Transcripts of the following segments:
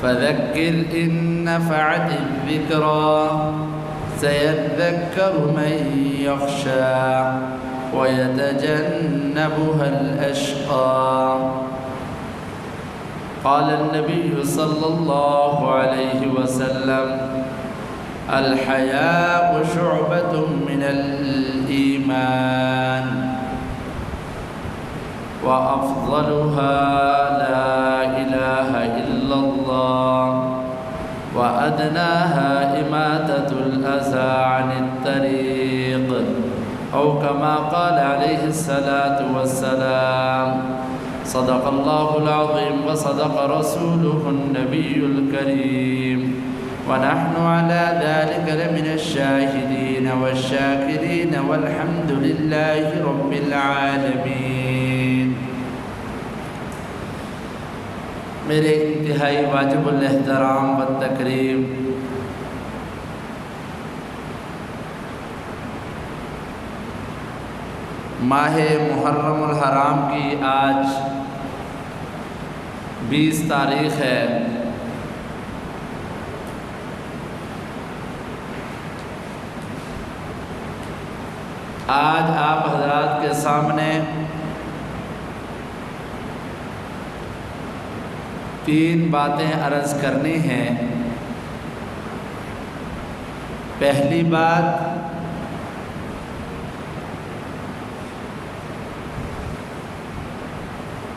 فذكر إن نفعت الذكرى سيذكر من يخشى ويتجنبها الأشقى. قال النبي صلى الله عليه وسلم الحياء شعبة من الإيمان وأفضلها لا إله إلا الله وأدناها إماتة الأذى عن الطريق أو كما قال عليه الصلاة والسلام. صدق الله العظيم وصدق رسوله النبي الكريم ونحن على ذلك لمن الشاهدين والشاكرين والحمد لله رب العالمين. میرے انتہائی واجب الاحترام و تکریم ماہ محرم الحرام کی آج 20 تاریخ ہے. آج آپ حضرات کے سامنے 3 باتیں عرض کرنی ہیں. پہلی بات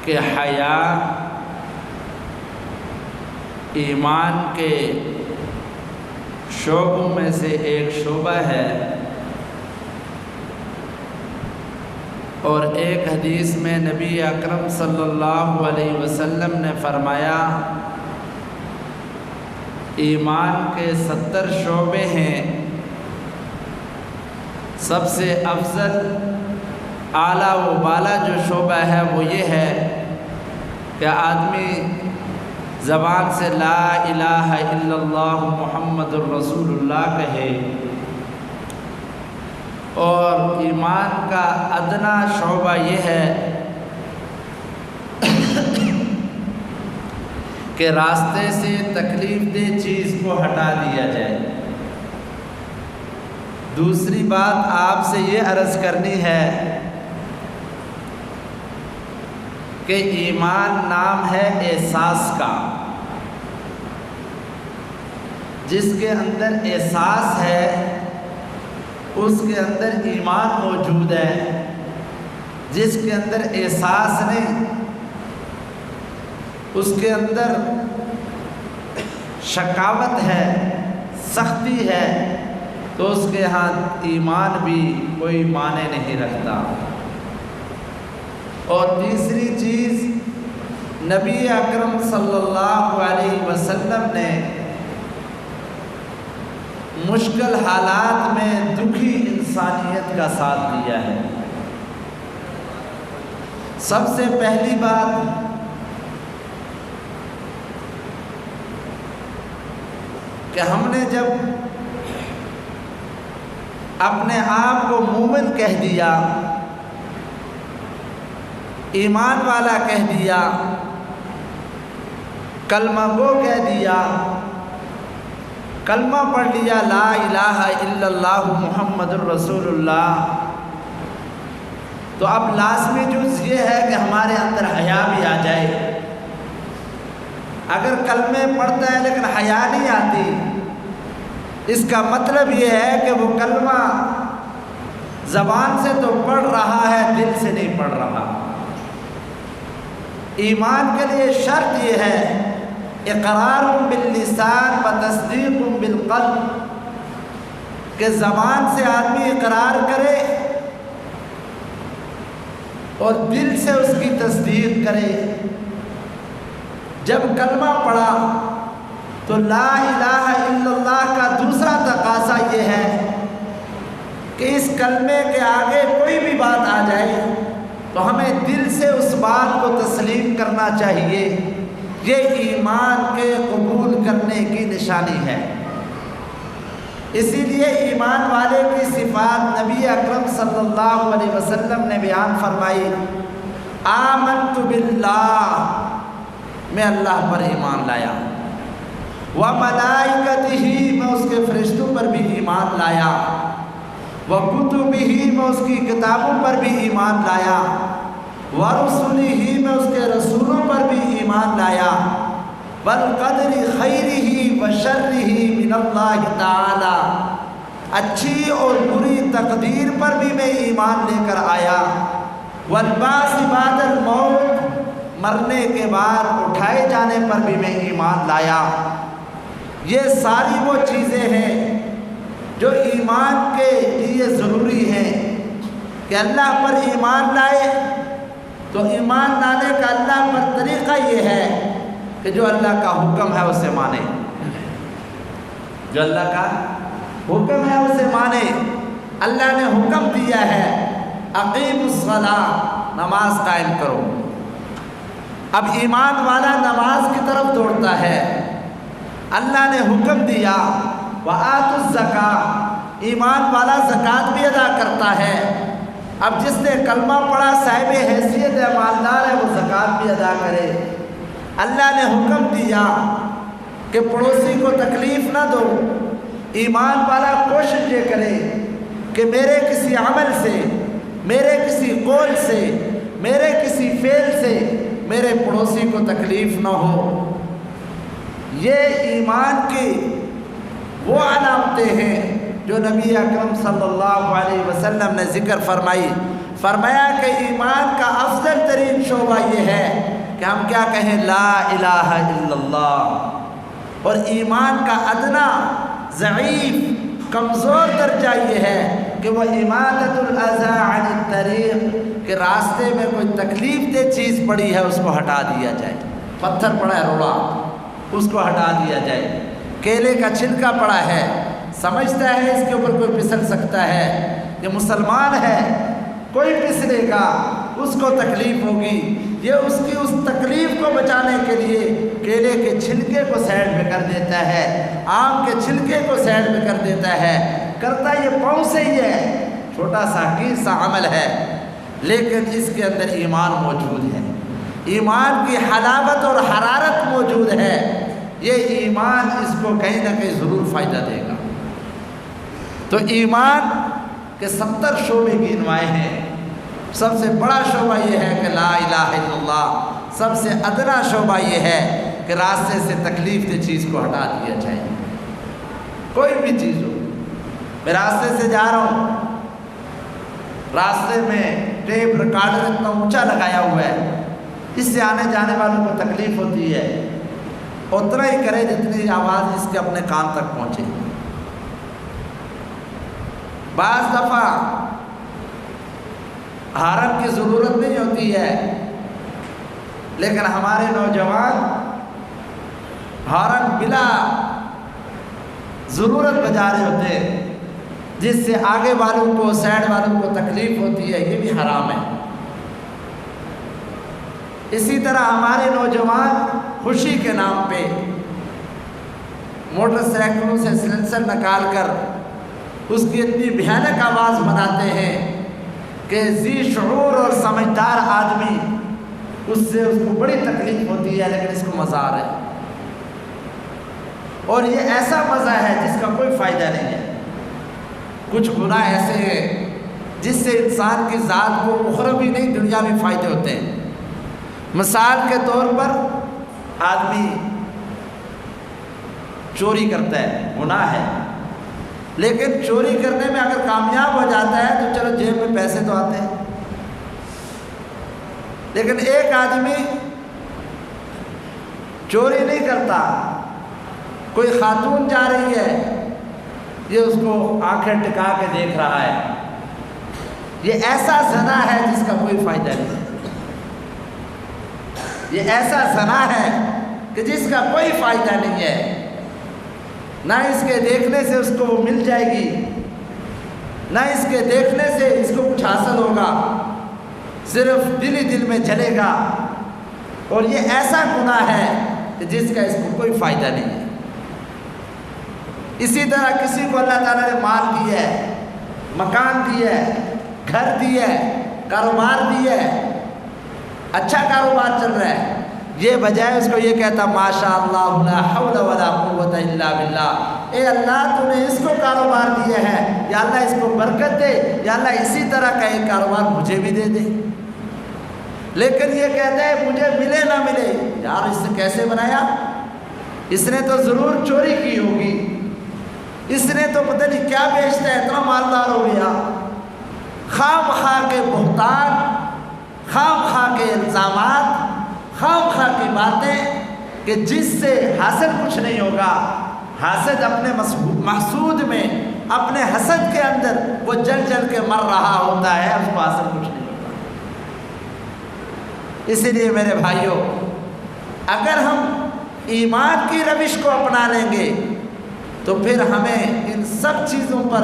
کہ حیا ایمان کے شعبوں میں سے ایک شعبہ ہے، اور ایک حدیث میں نبی اکرم صلی اللہ علیہ وسلم نے فرمایا ایمان کے 70 شعبے ہیں، سب سے افضل اعلیٰ و بالا جو شعبہ ہے وہ یہ ہے کہ آدمی زبان سے لا الہ الا اللہ محمد الرسول اللہ کہے، اور ایمان کا ادنا شعبہ یہ ہے کہ راستے سے تکلیف دہ چیز کو ہٹا دیا جائے. دوسری بات آپ سے یہ عرض کرنی ہے کہ ایمان نام ہے احساس کا. جس کے اندر احساس ہے اس کے اندر ایمان موجود ہے، جس کے اندر احساس نہیں اس کے اندر شقاوت ہے، سختی ہے، تو اس کے ہاں ایمان بھی کوئی معنی نہیں رکھتا. اور تیسری چیز نبی اکرم صلی اللہ علیہ وسلم نے مشکل حالات میں دکھی انسانیت کا ساتھ دیا ہے. سب سے پہلی بات کہ ہم نے جب اپنے آپ کو مومن کہہ دیا، ایمان والا کہہ دیا، کلمہ گو کہہ دیا، کلمہ پڑھ لیا لا الہ الا اللہ محمد الرسول اللہ، تو اب لازمی جز یہ ہے کہ ہمارے اندر حیا بھی آ جائے. اگر کلمے پڑھتا ہے لیکن حیا نہیں آتی، اس کا مطلب یہ ہے کہ وہ کلمہ زبان سے تو پڑھ رہا ہے، دل سے نہیں پڑھ رہا. ایمان کے لیے شرط یہ ہے اقرار باللسان و تصدیق بالقلب، کہ زبان سے آدمی اقرار کرے اور دل سے اس کی تصدیق کرے. جب کلمہ پڑھا تو لا الہ الا اللہ کا دوسرا تقاضا یہ ہے کہ اس کلمے کے آگے کوئی بھی بات آ جائے تو ہمیں دل سے اس بات کو تسلیم کرنا چاہیے. یہ ایمان کے قبول کرنے کی نشانی ہے. اسی لیے ایمان والے کی صفات نبی اکرم صلی اللہ علیہ وسلم نے بیان فرمائی، آمنت باللہ، میں اللہ پر ایمان لایا. وملائکتہ میں اس کے فرشتوں پر بھی ایمان لایا، وکتبہ میں اس کی کتابوں پر بھی ایمان لایا، ورسلہ میں اس کے رسولوں پر بھی ایمان لایا، والقدر خیرہ وشرہ من اللہ تعالی اچھی اور بری تقدیر پر بھی میں ایمان لے کر آیا، والبعث بعد الموت مرنے کے بعد اٹھائے جانے پر بھی میں ایمان لایا۔ یہ ساری وہ چیزیں ہیں جو ایمان کے لیے ضروری ہیں کہ اللہ پر ایمان لائے۔ تو ایمان لانے کا اللہ پر طریقہ یہ ہے کہ جو اللہ کا حکم ہے اسے مانے، جو اللہ کا حکم ہے اسے مانے۔ اللہ نے حکم دیا ہے اقیم الصلاۃ، نماز قائم کرو۔ اب ایمان والا نماز کی طرف دوڑتا ہے۔ اللہ نے حکم دیا وآتوا الزکاۃ، ایمان والا زکوٰۃ بھی ادا کرتا ہے۔ اب جس نے کلمہ پڑھا صاحب حیثیت ہے، مالدار ہے، وہ زکوٰۃ بھی ادا کرے۔ اللہ نے حکم دیا کہ پڑوسی کو تکلیف نہ دو۔ ایمان والا کوشش یہ کرے کہ میرے کسی عمل سے، میرے کسی قول سے، میرے کسی فعل سے میرے پڑوسی کو تکلیف نہ ہو۔ یہ ایمان کی وہ علامتیں ہیں جو نبی اکرم صلی اللہ علیہ وسلم نے ذکر فرمایا کہ ایمان کا افضل ترین شعبہ یہ ہے کہ ہم کیا کہیں، لا الہ الا اللہ۔ اور ایمان کا ادنا، ضعیف، کمزور درجہ یہ ہے کہ وہ اماطۃ الاذی عن الطریق، کہ راستے میں کوئی تکلیف دہ چیز پڑی ہے اس کو ہٹا دیا جائے۔ پتھر پڑا ہے روڑا، اس کو ہٹا دیا جائے۔ کیلے کا چھلکا پڑا ہے، سمجھتا ہے اس کے اوپر کوئی پھسل سکتا ہے، یہ مسلمان ہے، کوئی پھسلے گا اس کو تکلیف ہوگی، یہ اس کی اس تکلیف کو بچانے کے لیے کیلے کے چھلکے کو سائڈ میں کر دیتا ہے، آم کے چھلکے کو سائڈ میں کر دیتا ہے۔ کرتا یہ پاؤں سے ہی ہے، چھوٹا سا حقیر سا عمل ہے، لیکن اس کے اندر ایمان موجود ہے، ایمان کی حلاوت اور حرارت موجود ہے۔ یہ ایمان اس کو کہیں نہ کہیں ضرور فائدہ دے گا۔ تو ایمان کے 70 شعبے گنوائے ہیں۔ سب سے بڑا شعبہ یہ ہے کہ لا الہ الا اللہ، سب سے ادنا شعبہ یہ ہے کہ راستے سے تکلیف دہ چیز کو ہٹا دیا جائے۔ کوئی بھی چیز ہو، میں راستے سے جا رہا ہوں، راستے میں ٹیپ ریکارڈر اتنا اونچا لگایا ہوا ہے، اس سے آنے جانے والوں کو تکلیف ہوتی ہے، اتنا ہی کرے جتنی آواز اس کے اپنے کان تک پہنچے۔ بعض دفعہ ہارن کی ضرورت نہیں ہوتی ہے، لیکن ہمارے نوجوان ہارن بلا ضرورت بجا رہے ہوتے ہیں، جس سے آگے والوں کو، سائڈ والوں کو تکلیف ہوتی ہے، یہ بھی حرام ہے۔ اسی طرح ہمارے نوجوان خوشی کے نام پہ موٹر سائیکلوں سے سلنسر نکال کر اس کی اتنی بھیانک آواز بناتے ہیں کہ ذی شعور اور سمجھدار آدمی اس سے اس کو بڑی تکلیف ہوتی ہے، لیکن اس کو مزہ آ رہا ہے۔ اور یہ ایسا مزہ ہے جس کا کوئی فائدہ نہیں ہے۔ کچھ گناہ ایسے ہیں جس سے انسان کی ذات کو اخروی نہیں دنیاوی فائدے ہوتے ہیں۔ مثال کے طور پر آدمی چوری کرتا ہے، گناہ ہے، لیکن چوری کرنے میں اگر کامیاب ہو جاتا ہے تو چلو جیب میں پیسے تو آتے ہیں۔ لیکن ایک آدمی چوری نہیں کرتا، کوئی خاتون جا رہی ہے، یہ اس کو آنکھیں ٹکا کے دیکھ رہا ہے، یہ ایسا زنا ہے جس کا کوئی فائدہ نہیں، یہ ایسا زنا ہے کہ جس کا کوئی فائدہ نہیں ہے۔ نہ اس کے دیکھنے سے اس کو وہ مل جائے گی، نہ اس کے دیکھنے سے اس کو کچھ حاصل ہوگا، صرف دل ہی دل میں جلے گا۔ اور یہ ایسا گناہ ہے کہ جس کا اس کو کوئی فائدہ نہیں ہے۔ اسی طرح کسی کو اللہ تعالیٰ نے مال دیا ہے، مکان دیا ہے، گھر دیا ہے، کاروبار دیا ہے، اچھا کاروبار چل رہا ہے، یہ بجائے اس کو یہ کہتا ماشاء اللہ لا حول ولا قوت الا باللہ، اے اللہ تو نے اس کو کاروبار دیا ہے، یا اللہ اس کو برکت دے، یا اللہ اسی طرح کا ایک کاروبار مجھے بھی دے دے۔ لیکن یہ کہتا ہے مجھے ملے نہ ملے، یار اس نے کیسے بنایا؟ اس نے تو ضرور چوری کی ہوگی، اس نے تو پتہ نہیں کیا بیچتا ہے، اتنا مالدار ہو گیا۔ خواہ مخواہ کے بہتان، خواہ مخواہ کے الزامات، خواہ مخواہ کی باتیں کہ جس سے حاصل کچھ نہیں ہوگا۔ حاسد اپنے محسود میں، اپنے حسد کے اندر وہ جل جل کے مر رہا ہوتا ہے، اس کو حاصل کچھ نہیں ہوگا۔ اسی لیے میرے بھائیوں، اگر ہم ایمان کی روش کو اپنا لیں گے تو پھر ہمیں ان سب چیزوں پر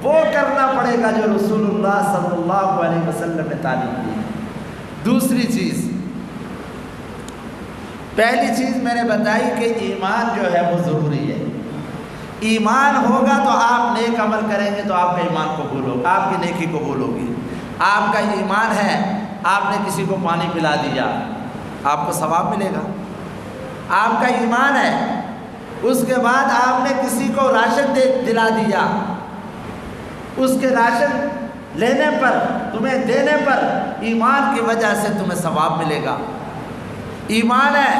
وہ کرنا پڑے گا جو رسول اللہ صلی اللہ علیہ وسلم نے تعلیم دی۔ دوسری چیز، پہلی چیز میں نے بتائی کہ ایمان جو ہے وہ ضروری ہے۔ ایمان ہوگا تو آپ نیک عمل کریں گے تو آپ کا ایمان قبول ہوگا، آپ کی نیکی قبول ہوگی۔ آپ کا ایمان ہے، آپ نے کسی کو پانی پلا دیا، آپ کو ثواب ملے گا۔ آپ کا ایمان ہے، اس کے بعد آپ نے کسی کو راشن دلا دیا، اس کے راشن لینے پر، تمہیں دینے پر ایمان کی وجہ سے تمہیں ثواب ملے گا۔ ایمان ہے،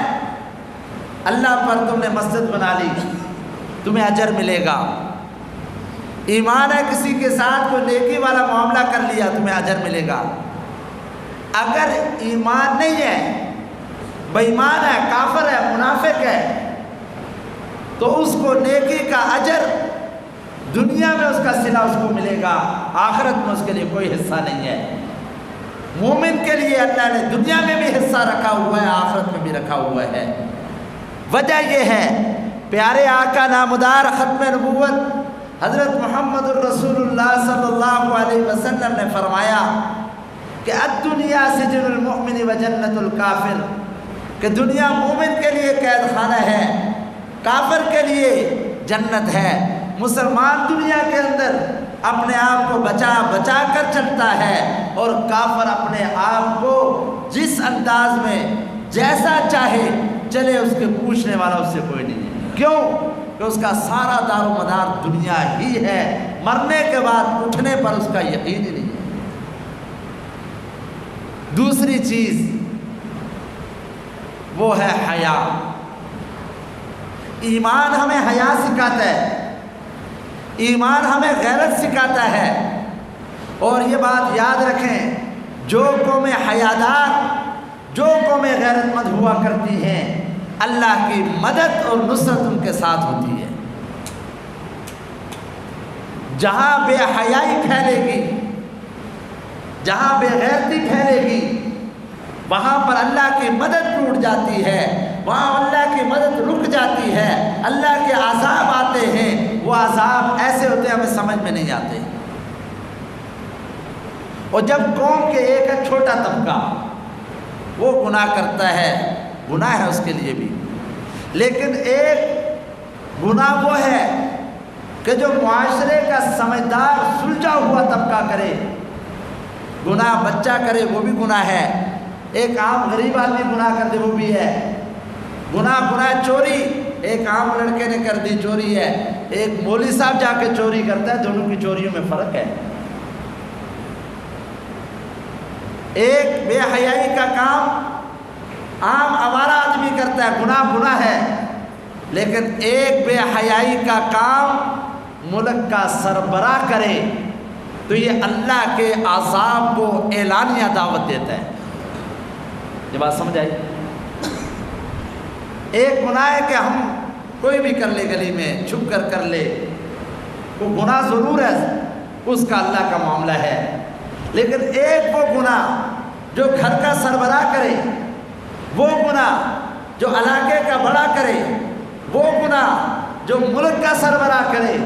اللہ پر تم نے مسجد بنا لی، تمہیں اجر ملے گا۔ ایمان ہے، کسی کے ساتھ کوئی نیکی والا معاملہ کر لیا، تمہیں اجر ملے گا۔ اگر ایمان نہیں ہے، بے ایمان ہے، کافر ہے، منافق ہے، تو اس کو نیکی کا اجر دنیا میں اس کا صلہ اس کو ملے گا، آخرت میں اس کے لیے کوئی حصہ نہیں ہے۔ مومن کے لیے اللہ نے دنیا میں بھی حصہ رکھا ہوا ہے، آخرت میں بھی رکھا ہوا ہے۔ وجہ یہ ہے، پیارے آقا نامدار ختم نبوت حضرت محمد الرسول اللہ صلی اللہ علیہ وسلم نے فرمایا کہ الدنیا سجن المؤمن و جنت الکافر، کہ دنیا مومن کے لیے قید خانہ ہے، کافر کے لیے جنت ہے۔ مسلمان دنیا کے اندر اپنے آپ کو بچا کر چلتا ہے، اور کافر اپنے آپ کو جس انداز میں جیسا چاہے چلے، اس کے پوچھنے والا اس سے کوئی نہیں ہے۔ کیوں؟ کہ اس کا سارا دار و مدار دنیا ہی ہے، مرنے کے بعد اٹھنے پر اس کا یقین ہی نہیں ہے۔ دوسری چیز وہ ہے حیا۔ ایمان ہمیں حیا سکھاتا ہے، ایمان ہمیں غیرت سکھاتا ہے۔ اور یہ بات یاد رکھیں، جو قومیں حیادار، جو قومیں غیرت مند ہوا کرتی ہیں، اللہ کی مدد اور نصرت ان کے ساتھ ہوتی ہے۔ جہاں بے حیائی پھیلے گی، جہاں بے غیرتی پھیلے گی، وہاں پر اللہ کی مدد ٹوٹ جاتی ہے، وہاں اللہ کی مدد رک جاتی ہے، اللہ کے عذاب آتے ہیں۔ وہ عذاب ایسے ہوتے ہیں ہمیں سمجھ میں نہیں آتے۔ اور جب قوم کے ایک چھوٹا طبقہ وہ گناہ کرتا ہے، گناہ ہے اس کے لیے بھی، لیکن ایک گناہ وہ ہے کہ جو معاشرے کا سمجھدار سلجھا ہوا طبقہ کرے، گناہ بچہ کرے وہ بھی گناہ ہے، ایک عام غریب آدمی گناہ کر دے وہ بھی ہے گناہ۔ چوری ایک عام لڑکے نے کر دی چوری ہے، ایک مولوی صاحب جا کے چوری کرتا ہے، دونوں کی چوریوں میں فرق ہے۔ ایک بے حیائی کا کام عام آوارہ آدمی کرتا ہے، گناہ ہے، لیکن ایک بے حیائی کا کام ملک کا سربراہ کرے تو یہ اللہ کے عذاب کو اعلانیہ دعوت دیتا ہے۔ یہ بات سمجھ آئی؟ ایک گناہ ہے کہ ہم کوئی بھی کر لے، گلی میں چھپ کر لے، وہ گناہ ضرور ہے، اس کا اللہ کا معاملہ ہے۔ لیکن ایک وہ گناہ جو گھر کا سربراہ کرے، وہ گناہ جو علاقے کا بڑا کرے، وہ گناہ جو ملک کا سربراہ کرے،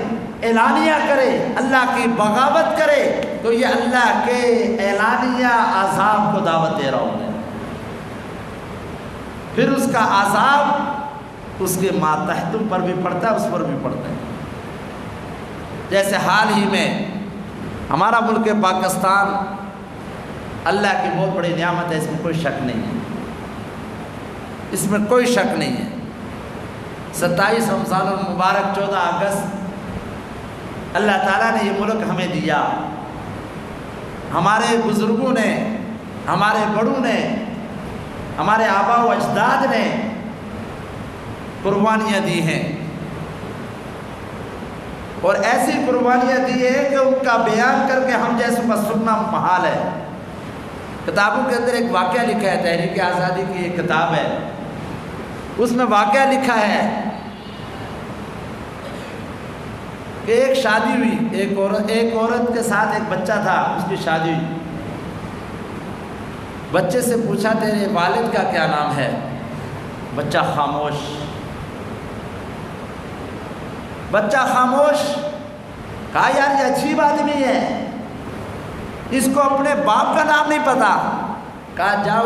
اعلانیہ کرے، اللہ کی بغاوت کرے، تو یہ اللہ کے اعلانیہ عذاب کو دعوت دے رہا ہوں۔ پھر اس کا عذاب اس کے ماتحتم پر بھی پڑتا ہے، اس پر بھی پڑتا ہے۔ جیسے حال ہی میں ہمارا ملک پاکستان اللہ کی بہت بڑی نعمت ہے، اس میں کوئی شک نہیں ہے، اس میں کوئی شک نہیں ہے۔ 27 رمضان المبارک 14 اگست اللہ تعالیٰ نے یہ ملک ہمیں دیا، ہمارے بزرگوں نے، ہمارے بڑوں نے، ہمارے آبا و اجداد نے قربانیاں دی ہیں، اور ایسی قربانیاں دی ہیں کہ ان کا بیان کر کے ہم جیسوں کا سننا محال ہے۔ کتابوں کے اندر ایک واقعہ لکھا ہے، تحریک آزادی کی ایک کتاب ہے، اس میں واقعہ لکھا ہے کہ ایک شادی ہوئی، ایک عورت کے ساتھ ایک بچہ تھا، اس کی شادی ہوئی۔ بچے سے پوچھا تیرے والد کا کیا نام ہے؟ بچہ خاموش، بچہ خاموش۔ کہا یار یہ عجیب آدمی ہے، اس کو اپنے باپ کا نام نہیں پتا۔ کہا جاؤ